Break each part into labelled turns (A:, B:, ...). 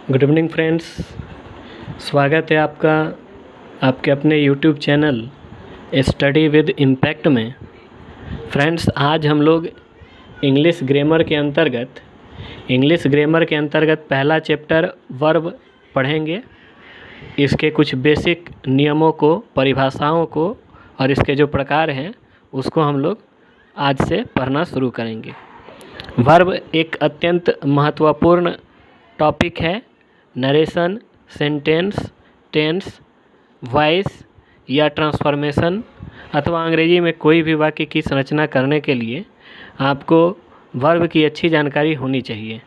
A: Good evening friends, स्वागत है आपका आपके अपने YouTube channel study with impact में। फ्रेंड्स, आज हम लोग इंग्लिश ग्रामर के अंतर्गत पहला चैप्टर वर्ब पढ़ेंगे। इसके कुछ बेसिक नियमों को, परिभाषाओं को और इसके जो प्रकार हैं उसको हम लोग आज से पढ़ना शुरू करेंगे। वर्ब एक अत्यंत महत्वपूर्ण टॉपिक है। नरेशन, सेंटेंस, टेंस, वॉइस या ट्रांसफॉर्मेशन अथवा अंग्रेजी में कोई भी वाक्य की संरचना करने के लिए आपको वर्ब की अच्छी जानकारी होनी चाहिए।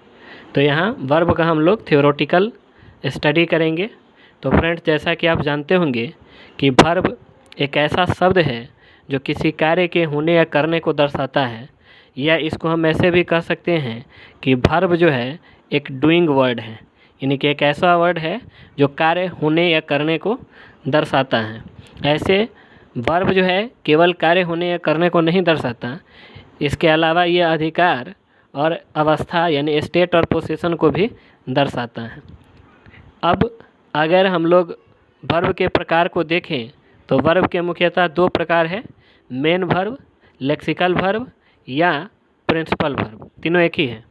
A: तो यहाँ वर्ब का हम लोग थ्योरेटिकल स्टडी करेंगे। तो फ्रेंड्स, जैसा कि आप जानते होंगे कि वर्ब एक ऐसा शब्द है जो किसी कार्य के होने या करने को दर्शाता है, या इसको हम ऐसे भी कह सकते हैं कि वर्ब जो है एक डूइंग वर्ड है, यानी कि एक ऐसा वर्ड है जो कार्य होने या करने को दर्शाता है। ऐसे वर्ब जो है केवल कार्य होने या करने को नहीं दर्शाता, इसके अलावा ये अधिकार और अवस्था यानी स्टेट और पोजीशन को भी दर्शाता है। अब अगर हम लोग वर्ब के प्रकार को देखें तो वर्ब के मुख्यतः दो प्रकार है, मेन वर्ब, लेक्सिकल वर्ब या प्रिंसिपल वर्ब, तीनों एक ही है।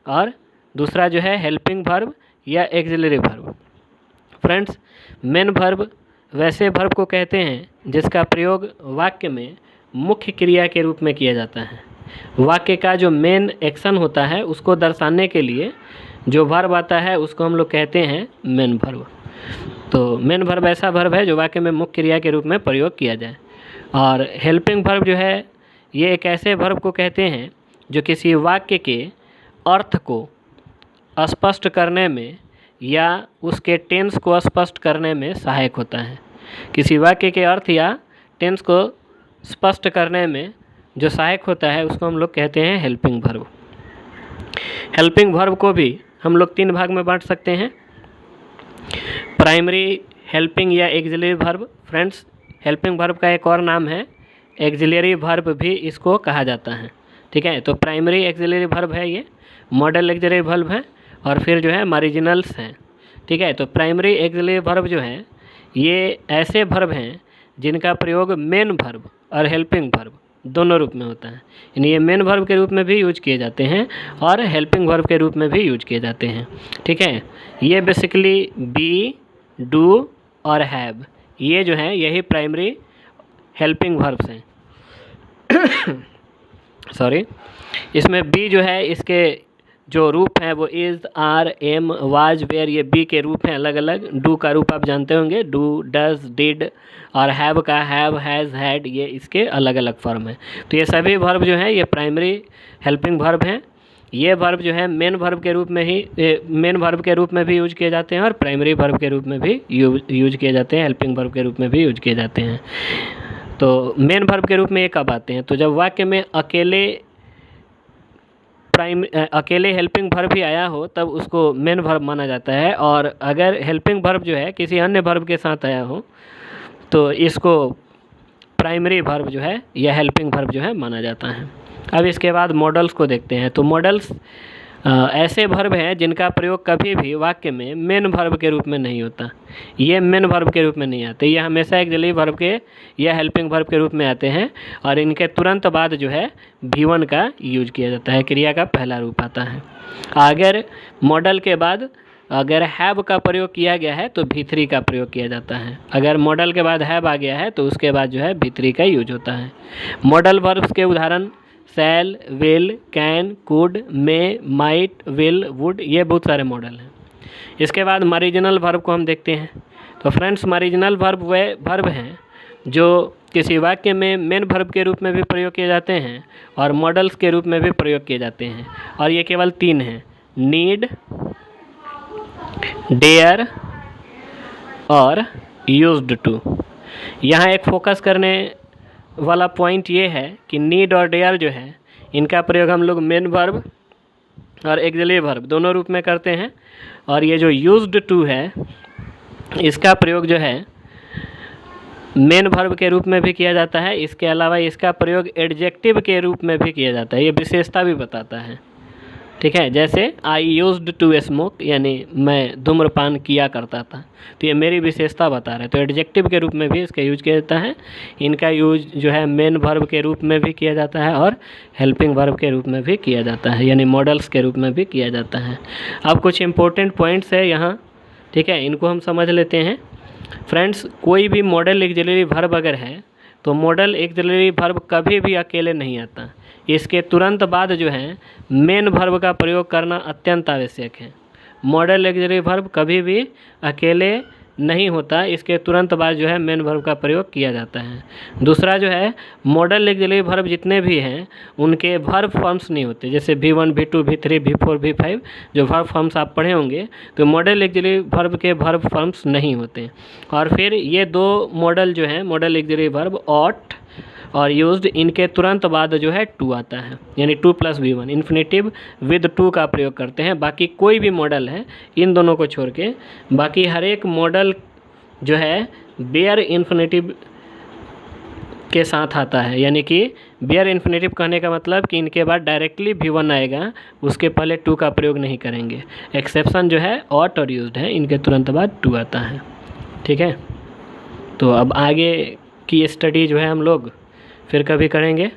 A: और दूसरा जो है हेल्पिंग वर्ब या axillary verb. Friends, main verb वैसे वर्ब को कहते हैं जिसका प्रयोग वाक्य में मुख्य क्रिया के रूप में किया जाता है। वाक्य का जो मेन एक्शन होता है उसको दर्शाने के लिए जो वर्ब आता है उसको हम लोग कहते हैं मेन वर्ब। तो मेन वर्ब ऐसा वर्ब है जो वाक्य में मुख्य क्रिया के रूप में प्रयोग किया जाए। और हेल्पिंग वर्ब जो है ये एक ऐसे वर्ब को कहते हैं जो किसी वाक्य के अर्थ को स्पष्ट करने में या उसके टेंस को स्पष्ट करने में सहायक होता है। किसी वाक्य के अर्थ या टेंस को स्पष्ट करने में जो सहायक होता है उसको हम लोग कहते हैं हेल्पिंग वर्ब। हेल्पिंग वर्ब को भी हम लोग तीन भाग में बांट सकते हैं, प्राइमरी, हेल्पिंग या axillary verb. Friends, helping verb का एक और नाम है एक्सिलरी वर्ब भी इसको कहा जाता है। ठीक है, तो प्राइमरी एक्सिलरी वर्ब है, ये मॉडल एक्सिलरी वर्ब है, और फिर जो है मार्जिनल्स हैं। ठीक है, तो प्राइमरी एक्सिलरी वर्ब जो है ये ऐसे वर्ब हैं जिनका प्रयोग मेन वर्ब और हेल्पिंग वर्ब दोनों रूप में होता है। यानी ये मेन वर्ब के रूप में भी यूज किए जाते हैं और हेल्पिंग वर्ब के रूप में भी यूज किए जाते हैं। ठीक है, ये बेसिकली बी, डू और हैव, ये जो है यही प्राइमरी हेल्पिंग वर्ब्स हैं। सॉरी, इसमें बी जो है इसके जो रूप हैं वो is, are, am, was, were, ये बी के रूप हैं अलग अलग। डू का रूप आप जानते होंगे, डू, डज, डिड, और हैव का हैव, हैज़, हैड, ये इसके अलग अलग फॉर्म है। तो ये सभी वर्ब जो हैं ये प्राइमरी हेल्पिंग वर्ब हैं। ये वर्ब जो है मेन वर्ब के रूप में भी यूज किए जाते हैं और प्राइमरी वर्ब के रूप में भी यूज किए जाते हैं, हेल्पिंग वर्ब के रूप में भी यूज किए जाते हैं। तो मेन वर्ब के रूप में ये कब आते हैं? तो जब वाक्य में अकेले हेल्पिंग वर्ब भी आया हो तब उसको मेन वर्ब माना जाता है, और अगर हेल्पिंग वर्ब जो है किसी अन्य वर्ब के साथ आया हो तो इसको प्राइमरी वर्ब जो है या हेल्पिंग वर्ब जो है माना जाता है। अब इसके बाद मॉडल्स को देखते हैं। तो मॉडल्स ऐसे वर्ब हैं जिनका प्रयोग कभी भी वाक्य में मेन वर्ब के रूप में नहीं होता। ये मेन वर्ब के रूप में नहीं आते, ये हमेशा एक्सिलरी वर्ब के या हेल्पिंग वर्ब के रूप में आते हैं, और इनके तुरंत बाद जो है V1 का यूज किया जाता है, क्रिया का पहला रूप आता है। अगर मॉडल के बाद अगर हैव का प्रयोग किया गया है तो V3 का प्रयोग किया जाता है। अगर मॉडल के बाद हैव आ गया है तो उसके बाद जो है V3 का यूज होता है। मॉडल वर्ब्स के उदाहरण shall, will, can, could, may, might, will, would, ये बहुत सारे मॉडल हैं। इसके बाद मार्जिनल वर्ब को हम देखते हैं। तो फ्रेंड्स, मार्जिनल वर्ब वे वर्ब हैं जो किसी वाक्य में मेन वर्ब के रूप में भी प्रयोग किए जाते हैं और मॉडल्स के रूप में भी प्रयोग किए जाते हैं, और ये केवल तीन हैं, नीड, डेयर और यूज्ड टू। यहाँ एक फोकस करने वाला पॉइंट ये है कि नीड और डेयर जो है इनका प्रयोग हम लोग मेन वर्ब और एक्सिलरी वर्ब दोनों रूप में करते हैं, और ये जो यूज्ड टू है इसका प्रयोग जो है मेन वर्ब के रूप में भी किया जाता है। इसके अलावा इसका प्रयोग एडजेक्टिव के रूप में भी किया जाता है, ये विशेषता भी बताता है। ठीक है, जैसे आई यूज्ड टू स्मोक, यानी मैं धूम्रपान किया करता था, तो ये मेरी विशेषता बता रहा है। तो एडजेक्टिव के रूप में भी इसका यूज किया जाता है। इनका यूज जो है मेन वर्ब के रूप में भी किया जाता है और हेल्पिंग वर्ब के रूप में भी किया जाता है, यानी मॉडल्स के रूप में भी किया जाता है। अब कुछ इंपॉर्टेंट पॉइंट्स है यहाँ, ठीक है, इनको हम समझ लेते हैं। फ्रेंड्स, कोई भी मॉडल ऑक्सिलरी वर्ब अगर है तो मॉडल ऑक्सिलरी वर्ब कभी भी अकेले नहीं आता, इसके तुरंत बाद जो है मेन वर्ब का प्रयोग करना अत्यंत आवश्यक है। मॉडल ऑक्सिलरी वर्ब कभी भी अकेले नहीं होता, इसके तुरंत बाद जो है मेन वर्ब का प्रयोग किया जाता है। दूसरा जो है, मॉडल ऑक्सिलरी वर्ब जितने भी हैं उनके वर्ब फॉर्म्स नहीं होते, जैसे V1 V2 V3 V4 V5 जो वर्ब फॉर्म्स आप पढ़े होंगे, तो मॉडल ऑक्सिलरी वर्ब के वर्ब फॉर्म्स नहीं होते। और फिर ये दो मॉडल जो हैं, मॉडल ऑक्सिलरी वर्ब ऑट और यूज्ड, इनके तुरंत बाद जो है टू आता है, यानी 2 + V1, इन्फिनेटिव विद टू का प्रयोग करते हैं। बाकी कोई भी मॉडल है इन दोनों को छोड़ के, बाकी हर एक मॉडल जो है बेयर इन्फिनेटिव के साथ आता है, यानी कि बेयर इन्फिनेटिव कहने का मतलब कि इनके बाद डायरेक्टली V1 आएगा, उसके पहले टू का प्रयोग नहीं करेंगे। एक्सेप्शन जो है ऑट और यूज्ड है, इनके तुरंत बाद टू आता है। ठीक है, तो अब आगे की स्टडी जो है हम लोग फिर कभी करेंगे।